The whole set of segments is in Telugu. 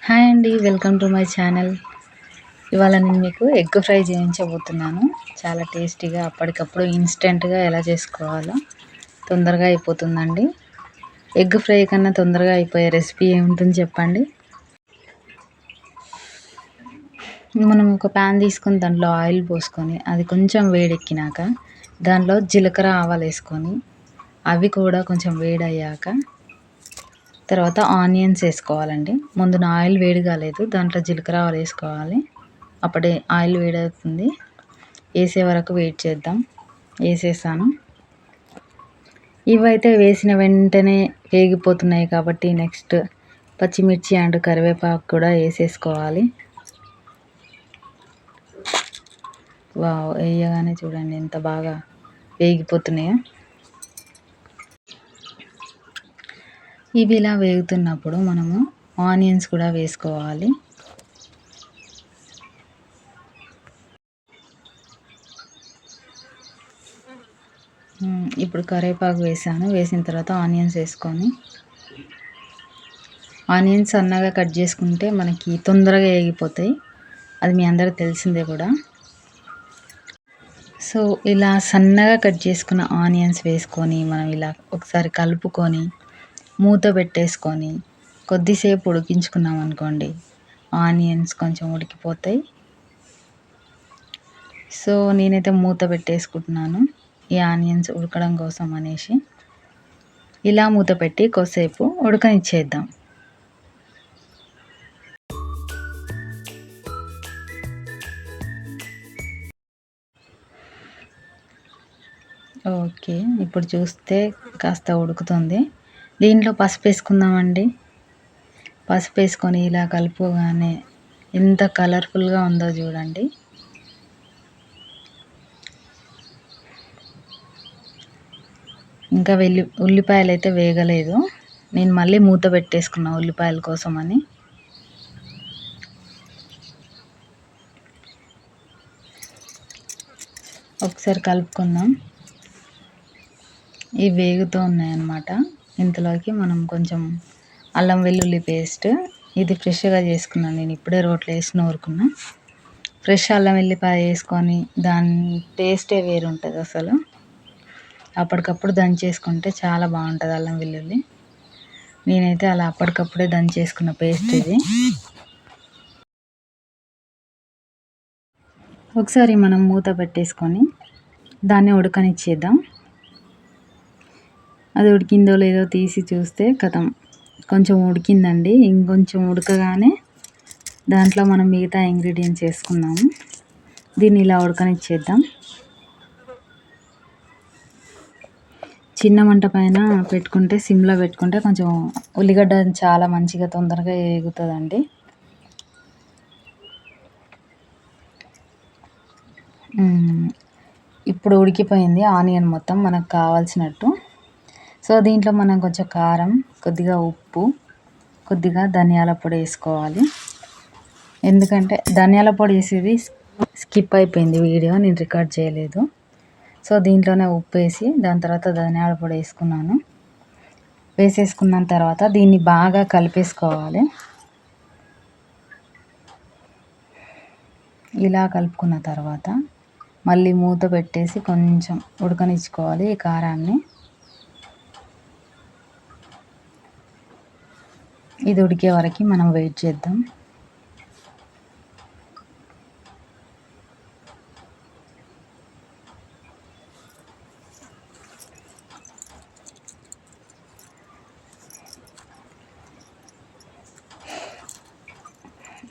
హాయ్ అండి. Welcome to my channel. ఇవాళ నేను మీకు ఎగ్ ఫ్రై చేయించబోతున్నాను. చాలా టేస్టీగా అప్పటికప్పుడు ఇన్స్టెంట్గా ఎలా చేసుకోవాలో తొందరగా అయిపోతుందండి. ఎగ్ ఫ్రై కన్నా తొందరగా అయిపోయే రెసిపీ ఏముంటుంది చెప్పండి. మనం ఒక ప్యాన్ తీసుకొని దాంట్లో ఆయిల్ పోసుకొని అది కొంచెం వేడెక్కినాక దాంట్లో జీలకర్ర ఆవాలు వేసుకొని అవి కూడా కొంచెం వేడయ్యాక తర్వాత ఆనియన్స్ వేసుకోవాలండి. ముందున ఆయిల్ వేడి కాలేదు, దాంట్లో జీలకర్ర ఆవాలు వేసుకోవాలి. అప్పుడే ఆయిల్ వేడవుతుంది. వేసే వరకు వెయిట్ చేద్దాం. వేసేసాను. ఇవైతే వేసిన వెంటనే వేగిపోతున్నాయి కాబట్టి నెక్స్ట్ పచ్చిమిర్చి అండ్ కరివేపాకు కూడా వేసేసుకోవాలి. వావ్, వేయగానే చూడండి ఎంత బాగా వేగిపోతున్నాయో. ఇవి ఇలా వేగుతున్నప్పుడు మనము ఆనియన్స్ కూడా వేసుకోవాలి. ఇప్పుడు కరివేపాకు వేసాను. వేసిన తర్వాత ఆనియన్స్ వేసుకొని ఆనియన్స్ సన్నగా కట్ చేసుకుంటే మనకి తొందరగా వేగిపోతాయి. అది మీ అందరికి తెలిసిందే కూడా. సో ఇలా సన్నగా కట్ చేసుకున్న ఆనియన్స్ వేసుకొని మనం ఇలా ఒకసారి కలుపుకొని మూత పెట్టేసుకొని కొద్దిసేపు ఉడికించుకున్నాం అనుకోండి, ఆనియన్స్ కొంచెం ఉడికిపోతాయి. సో నేనైతే మూత పెట్టేసుకుంటున్నాను ఈ ఆనియన్స్ ఉడకడం కోసం అనేసి. ఇలా మూత పెట్టి కొద్దిసేపు ఉడకనిచ్చేద్దాం. ఓకే, ఇప్పుడు చూస్తే కాస్త ఉడుకుతుంది. దీంట్లో పసుపు వేసుకుందామండి. పసుపు వేసుకొని ఇలా కలుపుగానే ఎంత కలర్ఫుల్గా ఉందో చూడండి. ఇంకా ఉల్లిపాయలు అయితే వేగలేదు. నేను మళ్ళీ మూత పెట్టేసుకున్నా ఉల్లిపాయల కోసం అని. ఒకసారి కలుపుకుందాం. ఇవి వేగుతూ ఉన్నాయన్నమాట. ఇంతలోకి మనం కొంచెం అల్లం వెల్లుల్లి పేస్ట్, ఇది ఫ్రెష్గా చేసుకున్నాను నేను, ఇప్పుడే రోట్లో వేసి నూరుకున్నా. ఫ్రెష్ అల్లం వెల్లిపాయ వేసుకొని దాని టేస్టే వేరుంటుంది అసలు. అప్పటికప్పుడు దంచేసుకుంటే చాలా బాగుంటుంది అల్లం వెల్లుల్లి. నేనైతే అలా అప్పటికప్పుడే దంచేసుకున్న పేస్ట్ ఇది. ఒకసారి మనం మూత పెట్టేసుకొని దాన్ని ఉడకనిచ్చేద్దాం. అది ఉడికిందో లేదో తీసి చూస్తే కథం కొంచెం ఉడికిందండి. ఇంకొంచెం ఉడకగానే దాంట్లో మనం మిగతా ఇంగ్రీడియంట్స్ వేసుకున్నాము. దీన్ని ఇలా ఉడకనిచ్చేద్దాం. చిన్న మంట పైన పెట్టుకుంటే, సిమ్లో పెట్టుకుంటే కొంచెం ఉల్లిగడ్డ చాలా మంచిగా తొందరగా వేగుతుందండి. ఇప్పుడు ఉడికిపోయింది ఆనియన్ మొత్తం మనకు కావాల్సినట్టు. సో దీంట్లో మనం కొంచెం కారం, కొద్దిగా ఉప్పు, కొద్దిగా ధనియాల పొడి వేసుకోవాలి. ఎందుకంటే ధనియాల పొడి వేసేది స్కిప్ అయిపోయింది వీడియో, నేను రికార్డ్ చేయలేదు. సో దీంట్లోనే ఉప్పు వేసి దాని తర్వాత ధనియాల పొడి వేసుకున్నాను. వేసేసుకున్న తర్వాత దీన్ని బాగా కలిపేసుకోవాలి. ఇలా కలుపుకున్న తర్వాత మళ్ళీ మూత పెట్టేసి కొంచెం ఉడకనిచ్చుకోవాలి ఈ కారాన్ని. ఇది ఉడికే వరకు మనం వెయిట్ చేద్దాం.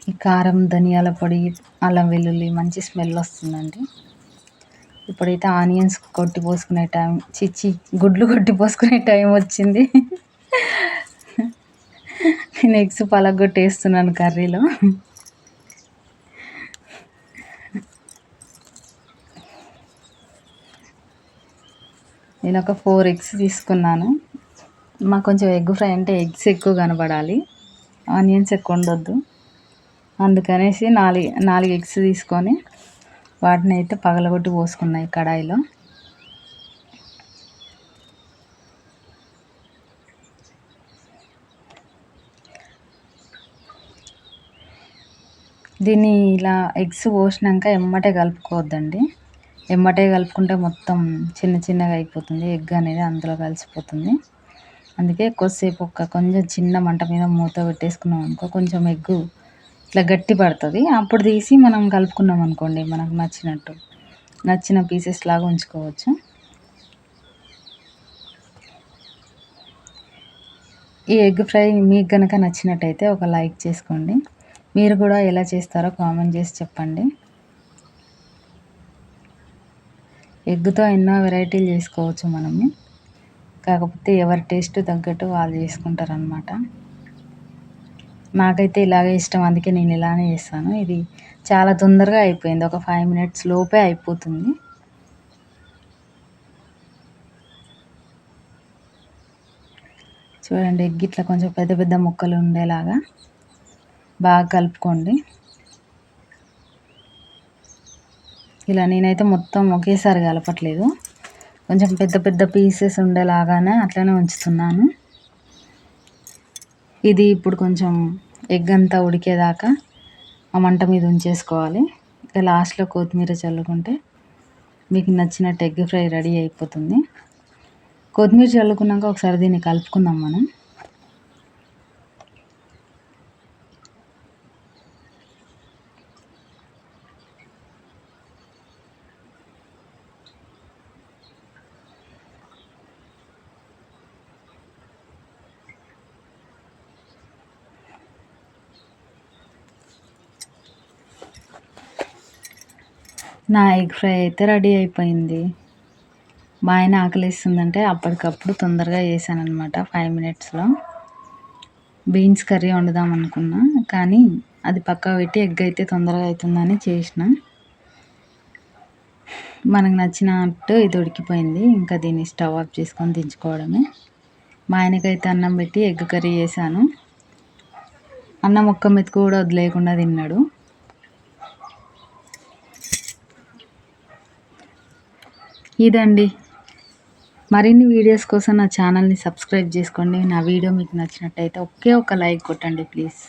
ఈ కారం, ధనియాల పొడి, అల్లం వెల్లుల్లి మంచి స్మెల్ వస్తుందండి. ఇప్పుడైతే ఆనియన్స్ కొట్టి పోసుకునే టైం, గుడ్లు కొట్టి పోసుకునే టైం వచ్చింది. నేను ఎగ్స్ పలగొట్టేస్తున్నాను కర్రీలో. నేను ఒక 4 ఎగ్స్ తీసుకున్నాను. మాకు కొంచెం ఎగ్ ఫ్రై అంటే ఎగ్స్ ఎక్కువ కనబడాలి, ఆనియన్స్ ఎక్కువ ఉండొద్దు. అందుకనేసి 4 ఎగ్స్ తీసుకొని వాటిని అయితే పగలగొట్టి పోసుకున్నాయి కడాయిలో. దీన్ని ఇలా ఎగ్స్ పోసినాక ఎమ్మటే కలుపుకోవద్దండి. ఎమ్మటే కలుపుకుంటే మొత్తం చిన్న చిన్నగా అయిపోతుంది. ఎగ్ అనేది అందులో కలిసిపోతుంది. అందుకే కొద్దిసేపు కొంచెం చిన్న మంట మీద మూత పెట్టేసుకున్నాం అనుకో కొంచెం ఎగ్గు ఇట్లా గట్టి పడుతుంది. అప్పుడు తీసి మనం కలుపుకున్నాం అనుకోండి మనకు నచ్చినట్టు నచ్చిన పీసెస్ లాగా ఉంచుకోవచ్చు. ఈ ఎగ్ ఫ్రై మీకు కనుక నచ్చినట్టయితే ఒక లైక్ చేసుకోండి. మీరు కూడా ఎలా చేస్తారో కామెంట్ చేసి చెప్పండి. ఎగ్గుతో ఎన్నో వెరైటీలు చేసుకోవచ్చు మనము. కాకపోతే ఎవరి టేస్ట్ తగ్గట్టు వాళ్ళు చేసుకుంటారనమాట. నాకైతే ఇలాగే ఇష్టం, అందుకే నేను ఇలానే చేస్తాను. ఇది చాలా తొందరగా అయిపోయింది. ఒక 5 మినిట్స్ లోపే అయిపోతుంది. చూడండి, ఎగ్ ఇట్లా కొంచెం పెద్ద పెద్ద ముక్కలు ఉండేలాగా బాగా కలుపుకోండి. ఇలా నేనైతే మొత్తం ఒకేసారి కలపట్లేదు, కొంచెం పెద్ద పెద్ద పీసెస్ ఉండేలాగానే అట్లనే ఉంచుతున్నాను. ఇది ఇప్పుడు కొంచెం ఎగ్ అంతా ఉడికేదాకా ఆ మంట మీద ఉంచేసుకోవాలి. ఇక లాస్ట్లో కొత్తిమీర చల్లుకుంటే మీకు నచ్చినట్టు ఎగ్ ఫ్రై రెడీ అయిపోతుంది. కొత్తిమీర చల్లుకున్నాక ఒకసారి దీన్ని కలుపుకుందాం మనం. నా ఎగ్ ఫ్రై అయితే రెడీ అయిపోయింది. మా ఆయన ఆకలిస్తుందంటే అప్పటికప్పుడు తొందరగా చేశాననమాట. 5 మినిట్స్లో బీన్స్ కర్రీ వండుదాం అనుకున్నా, కానీ అది పక్కా పెట్టి ఎగ్ అయితే తొందరగా అవుతుందని చేసిన. మనకు నచ్చినట్టు ఇది ఉడికిపోయింది. ఇంకా దీన్ని స్టవ్ ఆఫ్ చేసుకొని దించుకోవడమే. మా ఆయనకైతే అన్నం పెట్టి ఎగ్ కర్రీ చేశాను. అన్నం ఒక్క మెతుకు కూడా వదిలేయకుండా తిన్నాడు. ఇదండి, మరిన్ని వీడియోస్ కోసం నా ఛానల్ని సబ్స్క్రైబ్ చేసుకోండి. నా వీడియో మీకు నచ్చినట్టయితే ఒకే ఒక లైక్ కొట్టండి ప్లీజ్.